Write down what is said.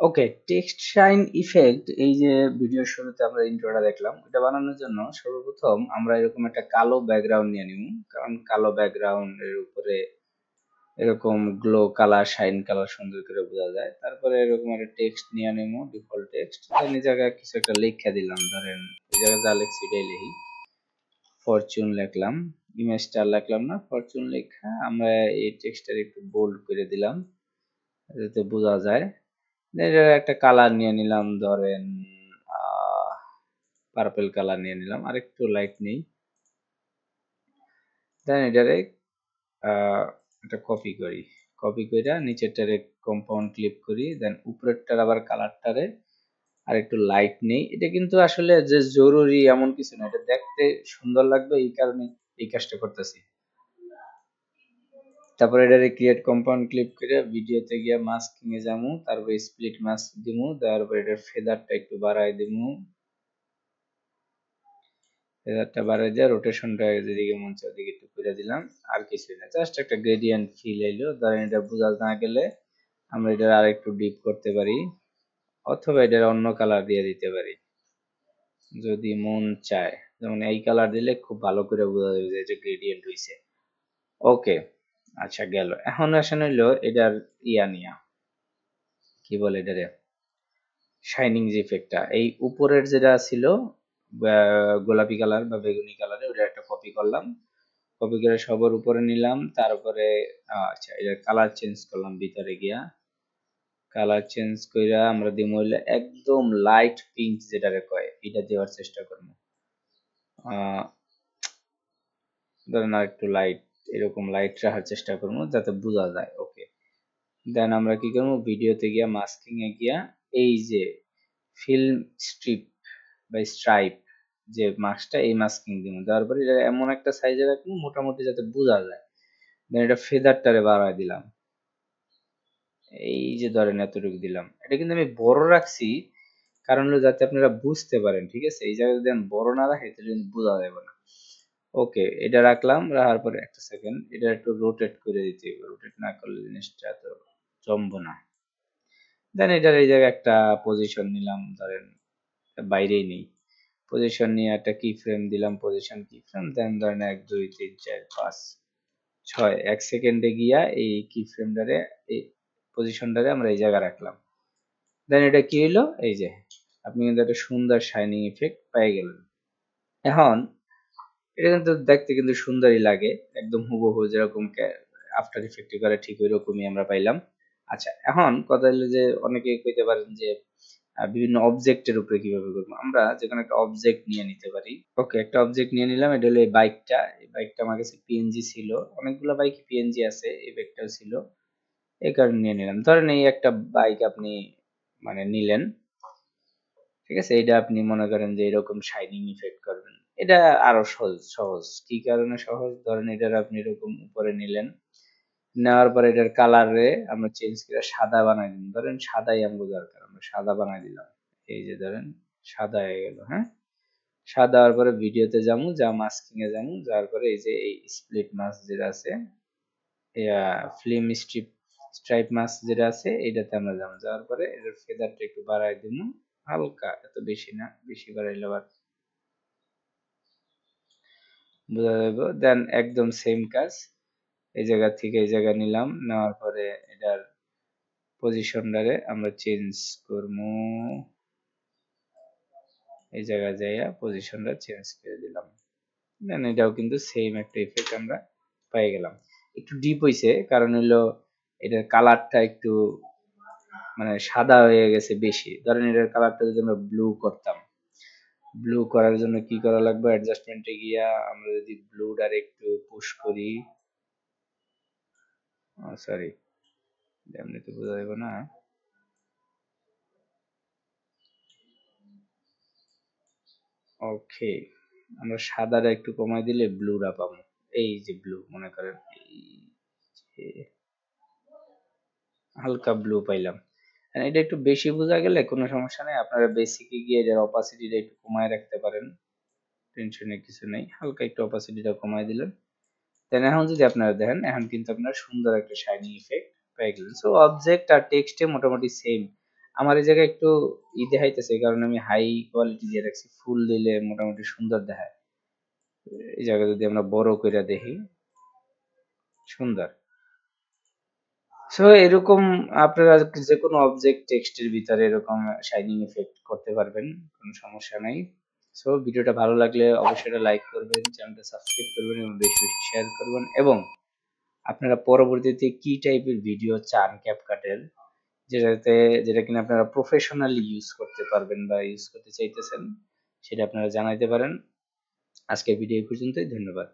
ওকে, text shine effect এই যে ভিডিওর শুরুতে আমরা ইন্ট্রোটা দেখলাম, এটা বানানোর জন্য সর্বপ্রথম আমরা এরকম একটা কালো ব্যাকগ্রাউন্ড নিয়ে নিব। কারণ কালো ব্যাকগ্রাউন্ডের উপরে এরকম গ্লো কালার, শাইন কালার সুন্দর করে বোঝা যায়। তারপরে এরকম একটা টেক্সট নিয়ে নেব, ডিফল্ট টেক্সট। দেন এই জায়গায় কিছু একটা লেখা দিলাম, ধরেন এই জায়গায় যা লিখছি এটাই লিখি। ফরচুন লিখলাম, ইমেজটা লিখলাম না, ফরচুন লেখা আমরা এই টেক্সটটা একটু বোল্ড করে দিলাম যাতে বোঝা যায়। এটার একটা কালার নিয়ে নিলাম, ধরেন পার্পল কালার নিয়ে নিলাম, আর একটু লাইট নেই। দেন এটারে একটা কপি করি, কপি কইরা নিচেরটারে কম্পাউন্ড ক্লিক করি। দেন উপরেরটার আবার কালারটারে আর একটু লাইট নেই। এটা কিন্তু আসলে যে জরুরি এমন কিছু না, এটা দেখতে সুন্দর লাগবে এই কারণে এই কাজটা করতেছি। তারপর এটারে ক্রিয়েট কম্পাউন্ড ক্লিক করে ভিডিওতে গিয়ে মাস্কিং এ যাবো, তারপর স্প্লিট মাস্ক দিমু, দেওয়ার পর এটার ফেদারটা একটু বাড়ায় দিমু, ফেদারটা বাড়ায় দিয়ে রোটেশনটা যেদিকে মন চায় ওদিকে একটু করে দিলাম। আর কিছুই না, জাস্ট একটা গ্রেডিয়েন্ট ফিল এলো। ধরেন এটা বোঝা না গেলে আমরা এটা আর একটু ডিপ করতে পারি, অথবা এটার অন্য কালার দিয়ে দিতে পারি যদি মন চায়। যেমন এই কালার দিলে খুব ভালো করে বোঝা যাবে যে এটা গ্রেডিয়েন্ট হইছে। ওকে, আচ্ছা গেল। এখন আসেন হইলো এটার নিয়া, কি বলে এটারে, শাইনিং যে ইফেক্টটা এই উপরের যেটা ছিল গোলাপি কালার বা বেগুনি কালারে, ওটা একটা কপি করলাম। কপি করে সবার উপরে নিলাম। তারপরে আচ্ছা এটার কালার চেঞ্জ করলাম, ভিতরে গিয়া কালার চেঞ্জ কইরা আমরা দিমু হইলে একদম লাইট পিঙ্ক যেটারে কয়, এটা দেওয়ার চেষ্টা করব। ধরেন আর একটু লাইট, এরকম লাইট রাখার চেষ্টা করব যাতে বোঝা যায়। ওকে, দেন আমরা কি করব, ভিডিওতে গিয়া মাস্কিং এ গিয়া এই যে ফিল্ম স্ট্রিপ বা স্ট্রাইপ যে মাস্কটা, এই মাস্কিং দিব। দেওয়ার পরে এটা এমন একটা সাইজে রাখবো মোটামুটি যাতে বোঝা যায়। দেন এটা ফেদারটারে বাড়ায় দিলাম, এই যে ধরেন এতটুকু দিলাম। এটা কিন্তু আমি বড় রাখছি কারণ হলো যাতে আপনারা বুঝতে পারেন, ঠিক আছে? এই জায়গায় যদি আমি বড় না রাখি তাহলে কিন্তু বোঝা যাবে না। ওকে, এটা রাখলাম, রাখার পরে একটা সেকেন্ড এটা একটু রোটেট করে দিতে হবে, রোটেট না করলে জিনিসটা তো জমবো না। দেন এটার এই জায়গায় একটা পজিশন নিলাম, ধরেন বাইরেই নেই, পজিশন নিয়ে একটা কি ফ্রেম দিলাম, পজিশন কি ফ্রেম। দেন ধরেন 1 2 3 4 5 6 এক সেকেন্ডে গিয়া এই কি ফ্রেমটারে, এই পজিশনটারে আমরা এই জায়গায় রাখলাম। দেন এটা কি হইলো, এই যে আপনি কিন্তু একটা সুন্দর শাইনিং ইফেক্ট পেয়ে গেলেন। এখন এটা কিন্তু দেখতে কিন্তু সুন্দরই লাগে, একদম হুবহু যেরকম আফটার ইফেক্টে করে ঠিক ওইরকমই আমরা পাইলাম। আচ্ছা, এখন কথা হলো যে অনেকে কইতে পারেন যে বিভিন্ন অবজেক্টের উপরে কিভাবে করবো। আমরা যেকোনো একটা অবজেক্ট নিয়ে নিতে পারি। ওকে, একটা অবজেক্ট নিয়ে নিলাম, এটা হলো এই বাইকটা। এই বাইকটা আমার কাছে পিএনজি ছিল, অনেকগুলো বাইক পিএনজি আছে, এই বাইকটাও ছিল, এই কারণে নিয়ে নিলাম। ধরেন এই একটা বাইক আপনি মানে নিলেন, ঠিক আছে? এটা আপনি মনে করেন যে এরকম শাইনিং ইফেক্ট করবেন, এটা আরো সহজ সহজ। কি কারণে সহজ, ধরেন এটার আপনি এরকম উপরে নিলেন, নেওয়ার পরে এটার কালারে আমরা চেঞ্জ করে সাদা বানাই দিন। ধরেন সাদাই আমগো দরকার, আমরা সাদা বানাই দিলাম। এই যে ধরেন সাদা হয়ে গেল। হ্যাঁ, সাদা হওয়ার পরে ভিডিওতে যাবো, যা মাস্কিং এ যাবো, যাওয়ার পরে এই যে এই স্প্লিট মাস্ক যেটা আছে, ফিল্ম স্ট্রিপ স্ট্রাইপ মাস্ক যেটা আছে, এটাতে আমরা যাবো। যাওয়ার পরে এটার ফেদারটা একটু বাড়াই দিব, হালকা, এত বেশি না, বেশি বাড়াইলে আবার বোঝা যাবে। দেন একদম সেম কাজ, এই জায়গা থেকে এই জায়গা নিলাম, নেওয়ার পরে এটার পজিশনটারে আমরা চেঞ্জ করবো, এই জায়গায় যাইয়া পজিশনটা চেঞ্জ করে দিলাম। দেন এটাও কিন্তু সেম একটা ইফেক্ট আমরা পেয়ে গেলাম। একটু ডিপ হইছে কারণ হলো এটার কালারটা একটু মানে সাদা হয়ে গেছে বেশি। ধরেন এটার কালারটা যদি আমরা ব্লু করতাম, ব্লু করার জন্য কি করা লাগবে, অ্যাডজাস্টমেন্টে গিয়া আমরা যদি ব্লুটারে একটু পুশ করি, সরি এমনি তো বোঝা যাবে না। ওকে, আমরা সাদাটা একটু কমাই দিলে ব্লুটা পাবো। এই যে ব্লু মনে করেন, এই যে হালকা ব্লু পাইলাম। আর এটা একটু বেশি বোঝা গেলে কোনো সমস্যা নেই, আপনারা বেসিকে গিয়ে এটার অপাসিটিটা একটু কমায় রাখতে পারেন, টেনশনের কিছু নেই। হালকা একটু অপাসিটিটা কমায় দিলেন। দেন এখন যদি আপনারা দেখেন, এখন কিন্তু আপনার সুন্দর একটা শাইনিং ইফেক্ট পেয়ে গেলেন। সো অবজেক্ট আর টেক্সটে মোটামুটি সেম। আমার এই জায়গায় একটু দেখাইতেছে, এই কারণে আমি হাই কোয়ালিটি দিয়ে রাখছি। ফুল দিলে মোটামুটি সুন্দর দেখায়। এই জায়গায় যদি আমরা বড় করে দেখি, সুন্দর। সো এরকম আপনারা যে কোনো অবজেক্ট টেক্সটের ভিতরে এরকম শাইনিং ইফেক্ট করতে পারবেন, কোনো সমস্যা নাই। সো ভিডিওটা ভালো লাগলে অবশ্যই এটা লাইক করবেন, চ্যানেলটা সাবস্ক্রাইব করবেন এবং বেশি বেশি শেয়ার করবেন। এবং আপনারা পরবর্তীতে কি টাইপের ভিডিও চান ক্যাপকাটের, যেটা কিনা আপনারা প্রফেশনালি ইউজ করতে পারবেন বা ইউজ করতে চাইতেছেন, সেটা আপনারা জানাইতে পারেন। আজকের ভিডিও এই পর্যন্তই। ধন্যবাদ।